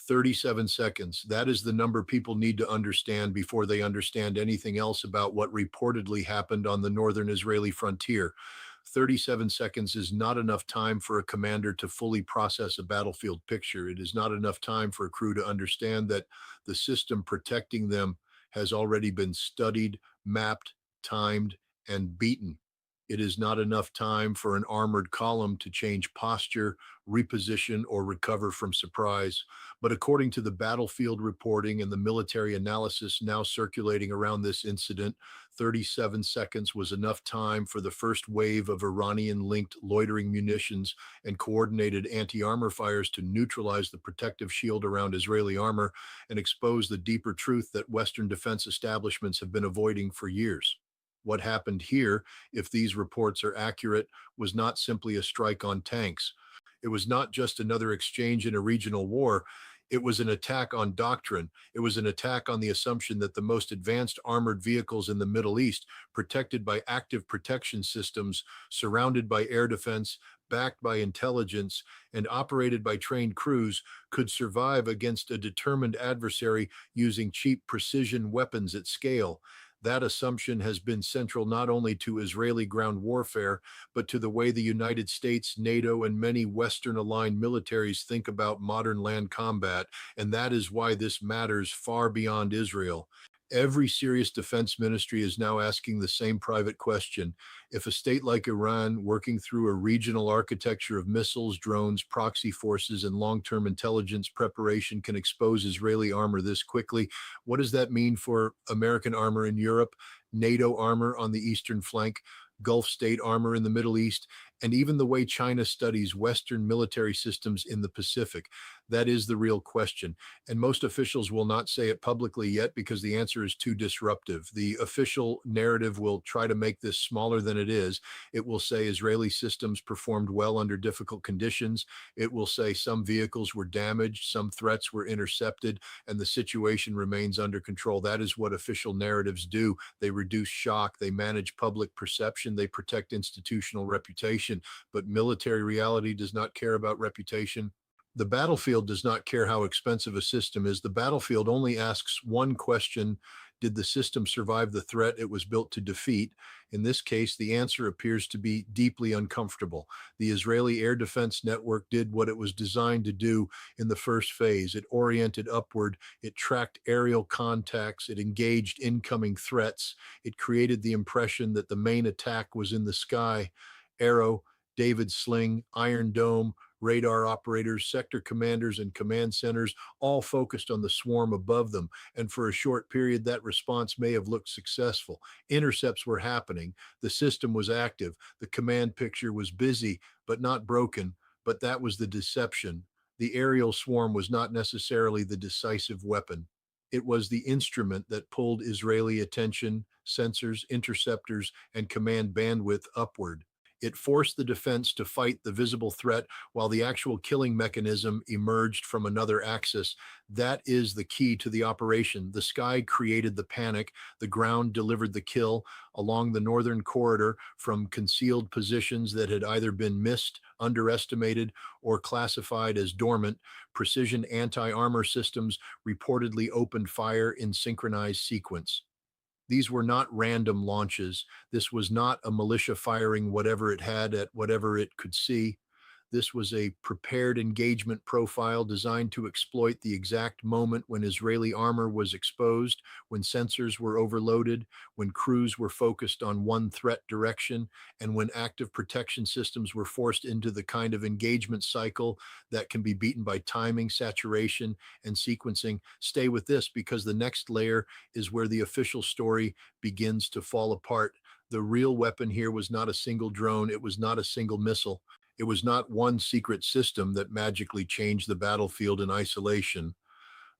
37 seconds. That is the number people need to understand before they understand anything else about what reportedly happened on the northern Israeli frontier. 37 seconds is not enough time for a commander to fully process a battlefield picture. It is not enough time for a crew to understand that the system protecting them has already been studied, mapped, timed, and beaten. It is not enough time for an armored column to change posture, reposition, or recover from surprise. But according to the battlefield reporting and the military analysis now circulating around this incident, 37 seconds was enough time for the first wave of Iranian-linked loitering munitions and coordinated anti-armor fires to neutralize the protective shield around Israeli armor and expose the deeper truth that Western defense establishments have been avoiding for years. What happened here, if these reports are accurate, was not simply a strike on tanks. It was not just another exchange in a regional war. It was an attack on doctrine. It was an attack on the assumption that the most advanced armored vehicles in the Middle East, protected by active protection systems, surrounded by air defense, backed by intelligence, and operated by trained crews, could survive against a determined adversary using cheap precision weapons at scale. That assumption has been central not only to Israeli ground warfare, but to the way the United States, NATO, and many Western-aligned militaries think about modern land combat, and that is why this matters far beyond Israel. Every serious defense ministry is now asking the same private question. If a state like Iran, working through a regional architecture of missiles, drones, proxy forces, and long-term intelligence preparation, can expose Israeli armor this quickly, what does that mean for American armor in Europe, NATO armor on the eastern flank, Gulf state armor in the Middle East, and even the way China studies Western military systems in the Pacific? That is the real question. And most officials will not say it publicly yet because the answer is too disruptive. The official narrative will try to make this smaller than it is. It will say Israeli systems performed well under difficult conditions. It will say some vehicles were damaged, some threats were intercepted, and the situation remains under control. That is what official narratives do. They reduce shock, they manage public perception, they protect institutional reputation. But military reality does not care about reputation. The battlefield does not care how expensive a system is. The battlefield only asks one question: did the system survive the threat it was built to defeat? In this case, the answer appears to be deeply uncomfortable. The Israeli air defense network did what it was designed to do in the first phase. It oriented upward, it tracked aerial contacts, it engaged incoming threats, it created the impression that the main attack was in the sky. Arrow, David Sling, Iron Dome, radar operators, sector commanders, and command centers all focused on the swarm above them, and for a short period that response may have looked successful. Intercepts were happening, the system was active, the command picture was busy but not broken, but that was the deception. The aerial swarm was not necessarily the decisive weapon. It was the instrument that pulled Israeli attention, sensors, interceptors, and command bandwidth upward. It forced the defense to fight the visible threat while the actual killing mechanism emerged from another axis. That is the key to the operation. The sky created the panic, the ground delivered the kill along the northern corridor from concealed positions that had either been missed, underestimated, or classified as dormant. Precision anti-armor systems reportedly opened fire in synchronized sequence. These were not random launches. This was not a militia firing whatever it had at whatever it could see. This was a prepared engagement profile designed to exploit the exact moment when Israeli armor was exposed, when sensors were overloaded, when crews were focused on one threat direction, and when active protection systems were forced into the kind of engagement cycle that can be beaten by timing, saturation, and sequencing. Stay with this because the next layer is where the official story begins to fall apart. The real weapon here was not a single drone. It was not a single missile. It was not one secret system that magically changed the battlefield in isolation.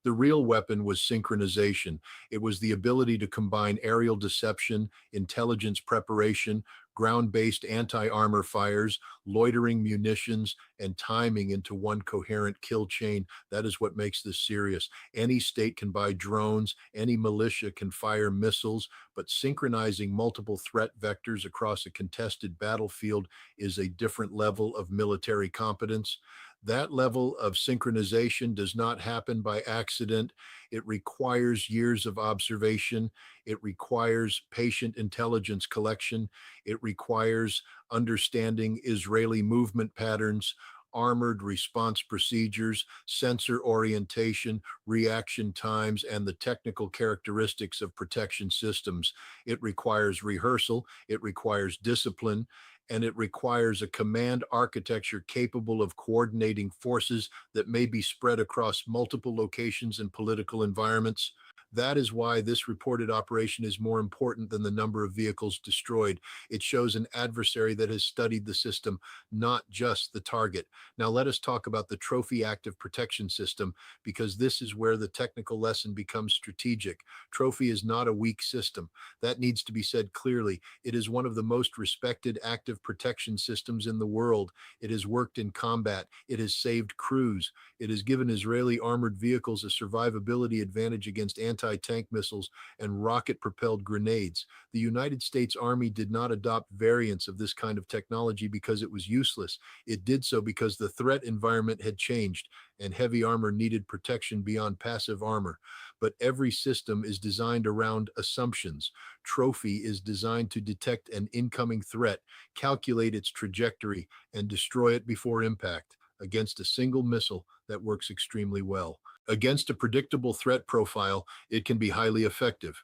The real weapon was synchronization. It was the ability to combine aerial deception, intelligence preparation, ground-based anti-armor fires, loitering munitions, and timing into one coherent kill chain. That is what makes this serious. Any state can buy drones, any militia can fire missiles, but synchronizing multiple threat vectors across a contested battlefield is a different level of military competence. That level of synchronization does not happen by accident. It requires years of observation. It requires patient intelligence collection. It requires understanding Israeli movement patterns, armored response procedures, sensor orientation, reaction times, and the technical characteristics of protection systems. It requires rehearsal, it requires discipline, and it requires a command architecture capable of coordinating forces that may be spread across multiple locations and political environments. That is why this reported operation is more important than the number of vehicles destroyed. It shows an adversary that has studied the system, not just the target. Now, let us talk about the trophy active protection system, because this is where the technical lesson becomes strategic. Trophy is not a weak system. That needs to be said clearly. It is one of the most respected active protection systems in the world. It has worked in combat. It has saved crews. It has given Israeli armored vehicles a survivability advantage against anti-tank missiles and rocket-propelled grenades. The United States Army did not adopt variants of this kind of technology because it was useless. It did so because the threat environment had changed and heavy armor needed protection beyond passive armor. But every system is designed around assumptions. Trophy is designed to detect an incoming threat, calculate its trajectory, and destroy it before impact. Against a single missile, that works extremely well. Against a predictable threat profile, it can be highly effective.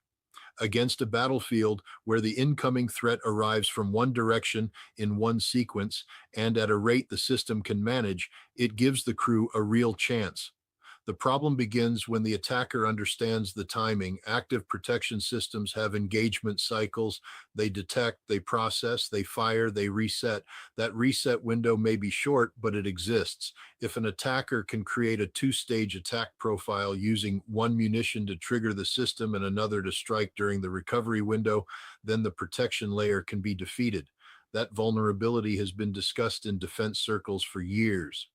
Against a battlefield where the incoming threat arrives from one direction in one sequence and at a rate the system can manage, it gives the crew a real chance. The problem begins when the attacker understands the timing. Active protection systems have engagement cycles. They detect, they process, they fire, they reset. That reset window may be short, but it exists. If an attacker can create a two-stage attack profile using one munition to trigger the system and another to strike during the recovery window, then the protection layer can be defeated. That vulnerability has been discussed in defense circles for years.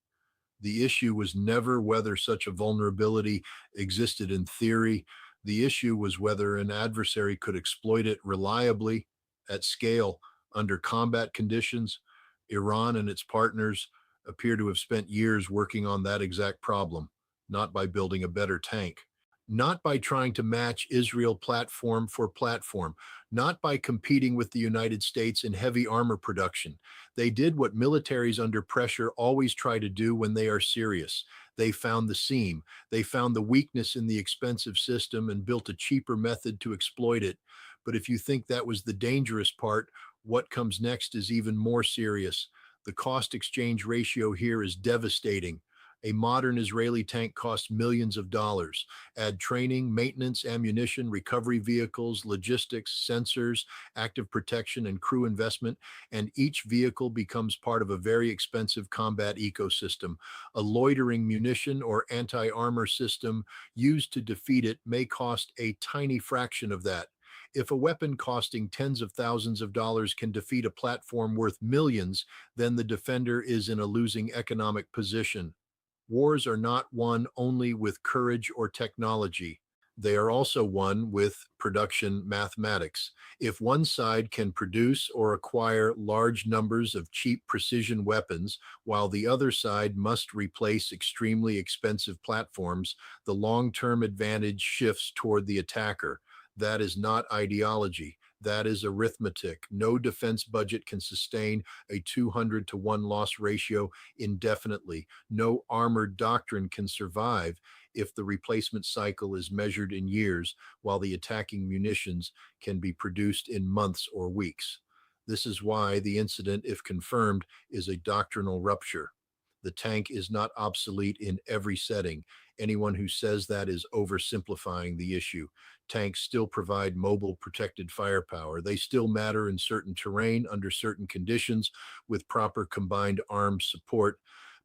The issue was never whether such a vulnerability existed in theory. The issue was whether an adversary could exploit it reliably at scale under combat conditions. Iran and its partners appear to have spent years working on that exact problem, not by building a better tank, not by trying to match Israel platform for platform, not by competing with the United States in heavy armor production. They did what militaries under pressure always try to do when they are serious. They found the seam. They found the weakness in the expensive system and built a cheaper method to exploit it. But if you think that was the dangerous part, what comes next is even more serious. The cost exchange ratio here is devastating. A modern Israeli tank costs millions of dollars. Add training, maintenance, ammunition, recovery vehicles, logistics, sensors, active protection, and crew investment, and each vehicle becomes part of a very expensive combat ecosystem. A loitering munition or anti-armor system used to defeat it may cost a tiny fraction of that. If a weapon costing tens of thousands of dollars can defeat a platform worth millions, then the defender is in a losing economic position. Wars are not won only with courage or technology. They are also won with production mathematics. If one side can produce or acquire large numbers of cheap precision weapons, while the other side must replace extremely expensive platforms, the long-term advantage shifts toward the attacker. That is not ideology. That is arithmetic. No defense budget can sustain a 200 to 1 loss ratio indefinitely. No armored doctrine can survive if the replacement cycle is measured in years, while the attacking munitions can be produced in months or weeks. This is why the incident, if confirmed, is a doctrinal rupture. The tank is not obsolete in every setting. Anyone who says that is oversimplifying the issue. Tanks still provide mobile protected firepower. They still matter in certain terrain under certain conditions with proper combined arms support.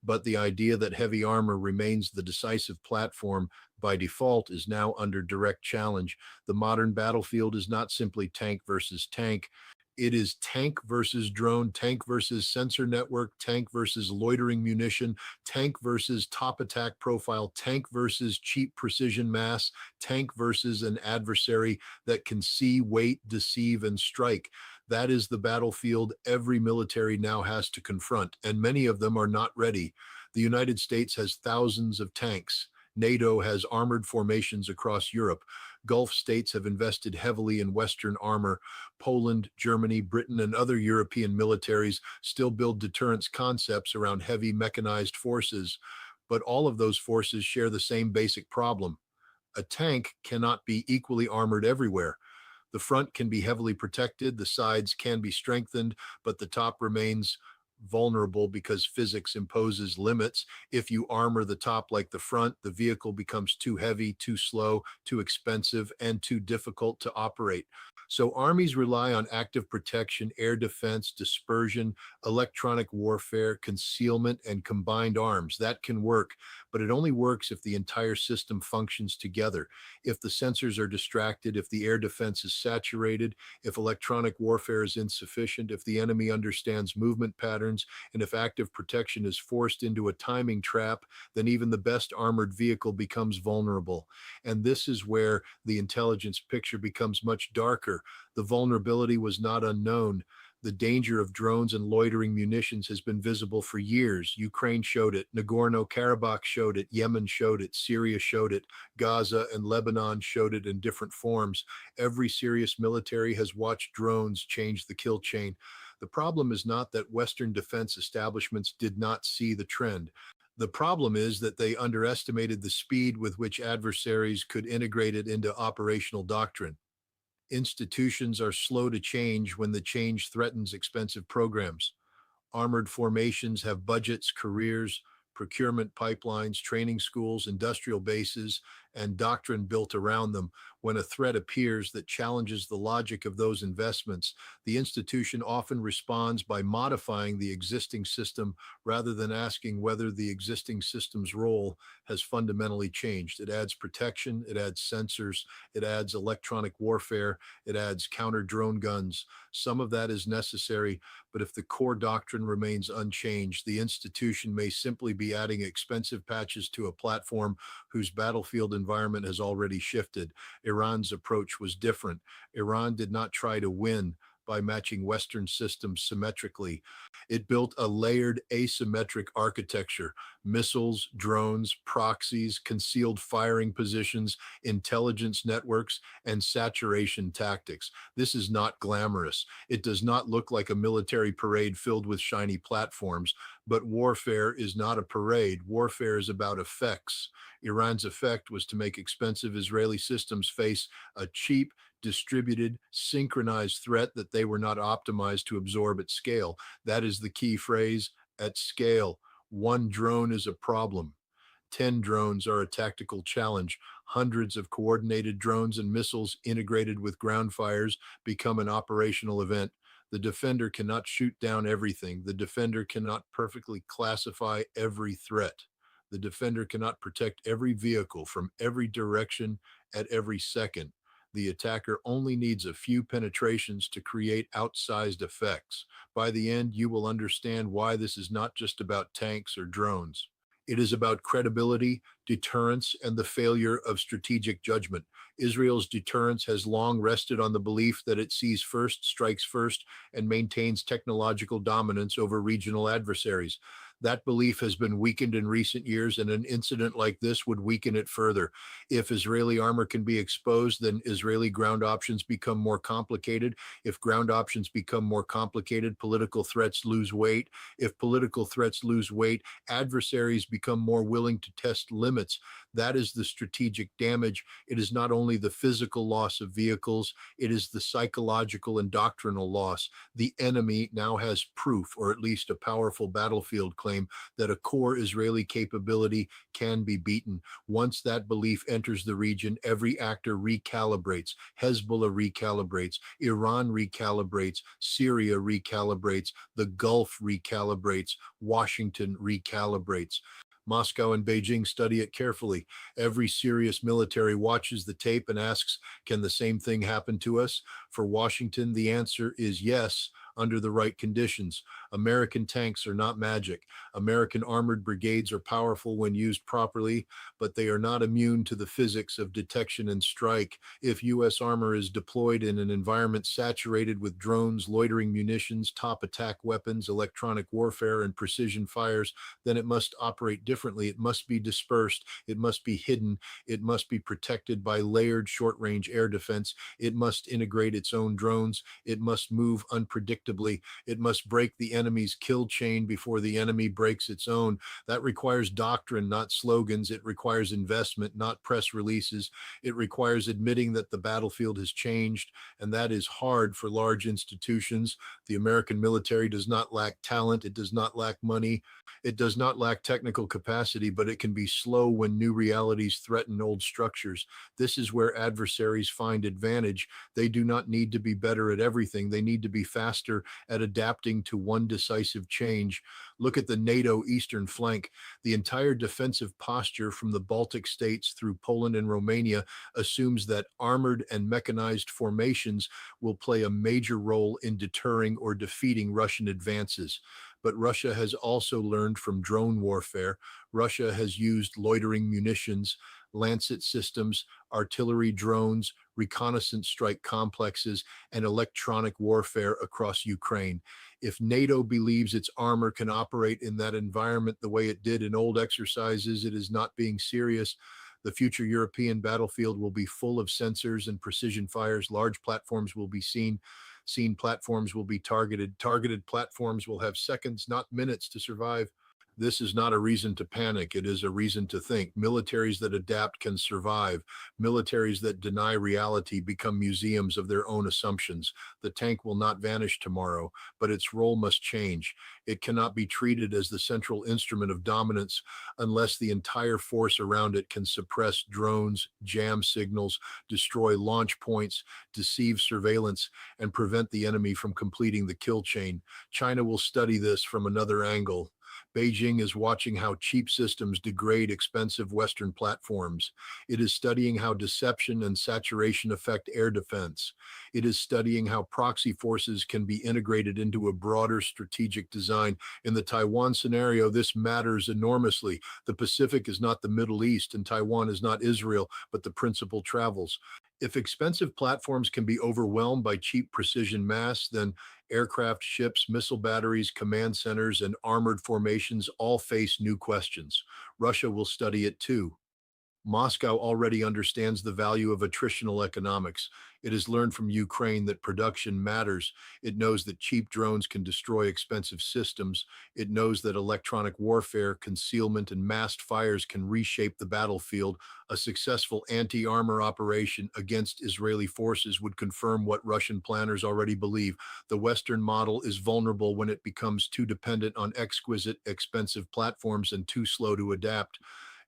But the idea that heavy armor remains the decisive platform by default is now under direct challenge. The modern battlefield is not simply tank versus tank. It is tank versus drone, tank versus sensor network, tank versus loitering munition, tank versus top attack profile, tank versus cheap precision mass, tank versus an adversary that can see, wait, deceive, and strike. That is the battlefield every military now has to confront, and many of them are not ready. The United States has thousands of tanks. NATO has armored formations across Europe. Gulf states have invested heavily in Western armor. Poland, Germany, Britain, and other European militaries still build deterrence concepts around heavy mechanized forces. But all of those forces share the same basic problem. A tank cannot be equally armored everywhere. The front can be heavily protected, the sides can be strengthened, but the top remains vulnerable because physics imposes limits. If you armor the top like the front, the vehicle becomes too heavy, too slow, too expensive, and too difficult to operate. So armies rely on active protection, air defense, dispersion, electronic warfare, concealment, and combined arms. That can work, but it only works if the entire system functions together. If the sensors are distracted, if the air defense is saturated, if electronic warfare is insufficient, if the enemy understands movement patterns, and if active protection is forced into a timing trap, then even the best armored vehicle becomes vulnerable. And this is where the intelligence picture becomes much darker. The vulnerability was not unknown. The danger of drones and loitering munitions has been visible for years. Ukraine showed it, Nagorno-Karabakh showed it, Yemen showed it, Syria showed it, Gaza and Lebanon showed it in different forms. Every serious military has watched drones change the kill chain. The problem is not that Western defense establishments did not see the trend. The problem is that they underestimated the speed with which adversaries could integrate it into operational doctrine. Institutions are slow to change when the change threatens expensive programs. Armored formations have budgets, careers, procurement pipelines, training schools, industrial bases, and doctrine built around them. When a threat appears that challenges the logic of those investments, the institution often responds by modifying the existing system rather than asking whether the existing system's role has fundamentally changed. It adds protection, it adds sensors, it adds electronic warfare, it adds counter drone guns. Some of that is necessary, but if the core doctrine remains unchanged, the institution may simply be adding expensive patches to a platform whose battlefield environment has already shifted. Iran's approach was different. Iran did not try to win by matching Western systems symmetrically. It built a layered asymmetric architecture: missiles, drones, proxies, concealed firing positions, intelligence networks, and saturation tactics. This is not glamorous. It does not look like a military parade filled with shiny platforms, but warfare is not a parade. Warfare is about effects. Iran's effect was to make expensive Israeli systems face a cheap, distributed, synchronized threat that they were not optimized to absorb at scale. That is the key phrase: at scale. One drone is a problem. 10 drones are a tactical challenge. Hundreds of coordinated drones and missiles integrated with ground fires become an operational event. The defender cannot shoot down everything. The defender cannot perfectly classify every threat. The defender cannot protect every vehicle from every direction at every second. The attacker only needs a few penetrations to create outsized effects. By the end, you will understand why this is not just about tanks or drones. It is about credibility, deterrence, and the failure of strategic judgment. Israel's deterrence has long rested on the belief that it sees first, strikes first, and maintains technological dominance over regional adversaries. That belief has been weakened in recent years, and an incident like this would weaken it further. If Israeli armor can be exposed, then Israeli ground options become more complicated. If ground options become more complicated, political threats lose weight. If political threats lose weight, adversaries become more willing to test limits. That is the strategic damage. It is not only the physical loss of vehicles, it is the psychological and doctrinal loss. The enemy now has proof, or at least a powerful battlefield claim, that a core Israeli capability can be beaten. Once that belief enters the region, every actor recalibrates. Hezbollah recalibrates, Iran recalibrates, Syria recalibrates, the Gulf recalibrates, Washington recalibrates. Moscow and Beijing study it carefully. Every serious military watches the tape and asks, can the same thing happen to us? For Washington, the answer is yes. under the right conditions. American tanks are not magic. American armored brigades are powerful when used properly, but they are not immune to the physics of detection and strike. If U.S. armor is deployed in an environment saturated with drones, loitering munitions, top attack weapons, electronic warfare, and precision fires, then it must operate differently. It must be dispersed. It must be hidden. It must be protected by layered short range air defense. It must integrate its own drones. It must move unpredictably. It must break the enemy's kill chain before the enemy breaks its own. That requires doctrine, not slogans. It requires investment, not press releases. It requires admitting that the battlefield has changed, and that is hard for large institutions. The American military does not lack talent. It does not lack money. It does not lack technical capacity, but it can be slow when new realities threaten old structures. This is where adversaries find advantage. They do not need to be better at everything. They need to be faster at adapting to one decisive change. Look at the NATO eastern flank. The entire defensive posture from the Baltic states through Poland and Romania assumes that armored and mechanized formations will play a major role in deterring or defeating Russian advances. But Russia has also learned from drone warfare. Russia has used loitering munitions, Lancet systems, artillery drones, reconnaissance strike complexes, and electronic warfare across Ukraine. If NATO believes its armor can operate in that environment the way it did in old exercises, it is not being serious. The future European battlefield will be full of sensors and precision fires. Large platforms will be seen platforms will be targeted. Targeted platforms will have seconds, not minutes, to survive. This is not a reason to panic. It is a reason to think. Militaries that adapt can survive. Militaries that deny reality become museums of their own assumptions. The tank will not vanish tomorrow, but its role must change. It cannot be treated as the central instrument of dominance unless the entire force around it can suppress drones, jam signals, destroy launch points, deceive surveillance, and prevent the enemy from completing the kill chain. China will study this from another angle. Beijing is watching how cheap systems degrade expensive Western platforms. It is studying how deception and saturation affect air defense. It is studying how proxy forces can be integrated into a broader strategic design. In the Taiwan scenario, this matters enormously. The Pacific is not the Middle East, and Taiwan is not Israel, but the principal travels. If expensive platforms can be overwhelmed by cheap precision mass, then aircraft, ships, missile batteries, command centers, and armored formations all face new questions. Russia will study it too. Moscow already understands the value of attritional economics. It has learned from Ukraine that production matters. It knows that cheap drones can destroy expensive systems. It knows that electronic warfare, concealment, and massed fires can reshape the battlefield. A successful anti armor operation against Israeli forces would confirm what Russian planners already believe. The Western model is vulnerable when it becomes too dependent on exquisite, expensive platforms and too slow to adapt.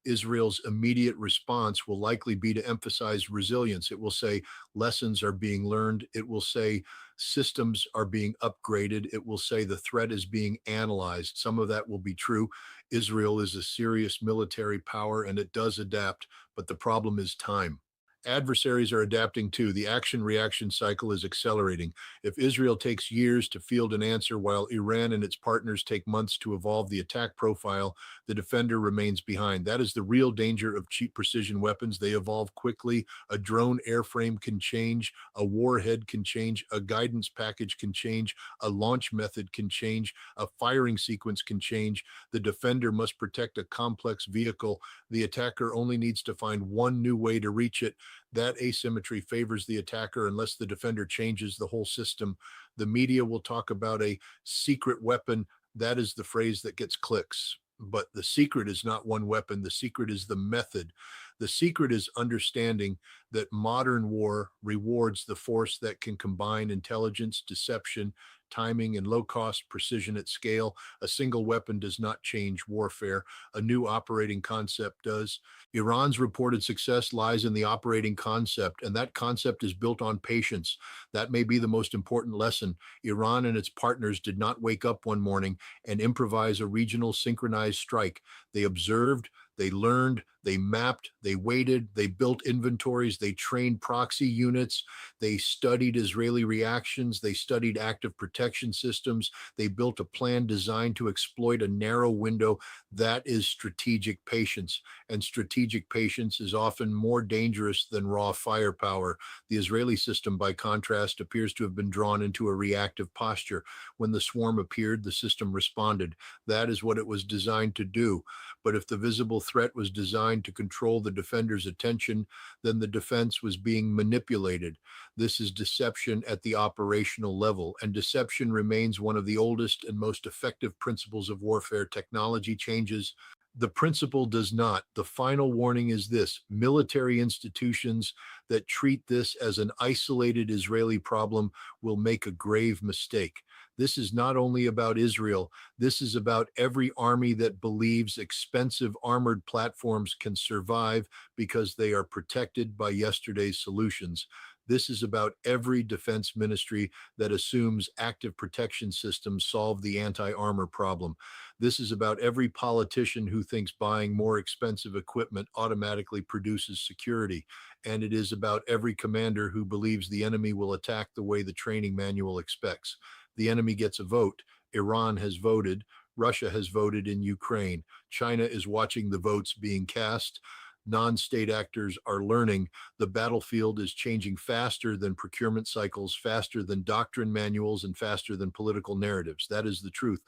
Israel's immediate response will likely be to emphasize resilience. It will say lessons are being learned. It will say systems are being upgraded. It will say the threat is being analyzed. Some of that will be true. Israel is a serious military power and it does adapt, but the problem is time. Adversaries are adapting too. The action reaction cycle is accelerating. If Israel takes years to field an answer while Iran and its partners take months to evolve the attack profile, the defender remains behind. That is the real danger of cheap precision weapons. They evolve quickly. A drone airframe can change, a warhead can change, a guidance package can change, a launch method can change, a firing sequence can change. The defender must protect a complex vehicle. The attacker only needs to find one new way to reach it. That asymmetry favors the attacker unless the defender changes the whole system. The media will talk about a secret weapon. That is the phrase that gets clicks. But the secret is not one weapon. The secret is the method. The secret is understanding that modern war rewards the force that can combine intelligence, deception, timing, and low cost precision at scale. A single weapon does not change warfare. A new operating concept does. Iran's reported success lies in the operating concept, and that concept is built on patience. That may be the most important lesson. Iran and its partners did not wake up one morning and improvise a regional synchronized strike. They observed, They learned, they mapped, they waited, they built inventories, they trained proxy units, they studied Israeli reactions, they studied active protection systems, they built a plan designed to exploit a narrow window. That is strategic patience. And strategic patience is often more dangerous than raw firepower. The Israeli system, by contrast, appears to have been drawn into a reactive posture. When the swarm appeared, the system responded. That is what it was designed to do. But if the visible threat was designed to control the defender's attention, then the defense was being manipulated. This is deception at the operational level, and deception remains one of the oldest and most effective principles of warfare. Technology changes, the principle does not. The final warning is this: military institutions that treat this as an isolated Israeli problem will make a grave mistake. This is not only about Israel, this is about every army that believes expensive armored platforms can survive because they are protected by yesterday's solutions. This is about every defense ministry that assumes active protection systems solve the anti armor problem. This is about every politician who thinks buying more expensive equipment automatically produces security. And it is about every commander who believes the enemy will attack the way the training manual expects. The enemy gets a vote. Iran has voted. Russia has voted in Ukraine. China is watching the votes being cast. Non-state actors are learning. The battlefield is changing faster than procurement cycles, faster than doctrine manuals, and faster than political narratives. That is the truth.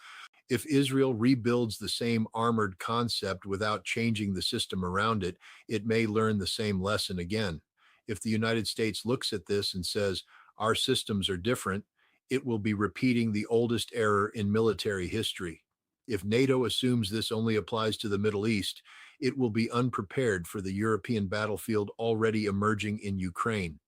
If Israel rebuilds the same armored concept without changing the system around it, it may learn the same lesson again. If the United States looks at this and says, our systems are different, it will be repeating the oldest error in military history. If NATO assumes this only applies to the Middle East, it will be unprepared for the European battlefield already emerging in Ukraine.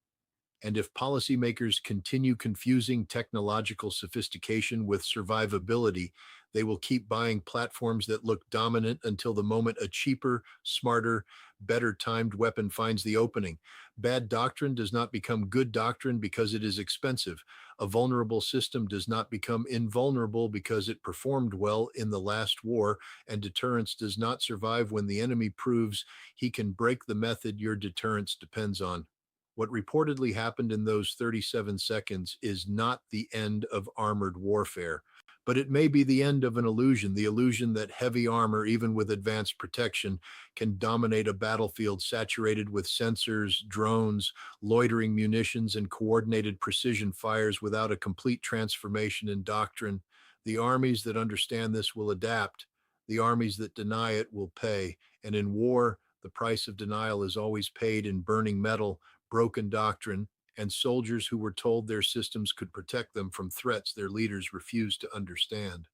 And if policymakers continue confusing technological sophistication with survivability, they will keep buying platforms that look dominant until the moment a cheaper, smarter, better timed weapon finds the opening. Bad doctrine does not become good doctrine because it is expensive. A vulnerable system does not become invulnerable because it performed well in the last war, and deterrence does not survive when the enemy proves he can break the method your deterrence depends on. What reportedly happened in those 37 seconds is not the end of armored warfare, but it may be the end of an illusion, the illusion that heavy armor, even with advanced protection, can dominate a battlefield saturated with sensors, drones, loitering munitions, and coordinated precision fires without a complete transformation in doctrine. The armies that understand this will adapt. The armies that deny it will pay. And in war, the price of denial is always paid in burning metal, broken doctrine, and soldiers who were told their systems could protect them from threats their leaders refused to understand.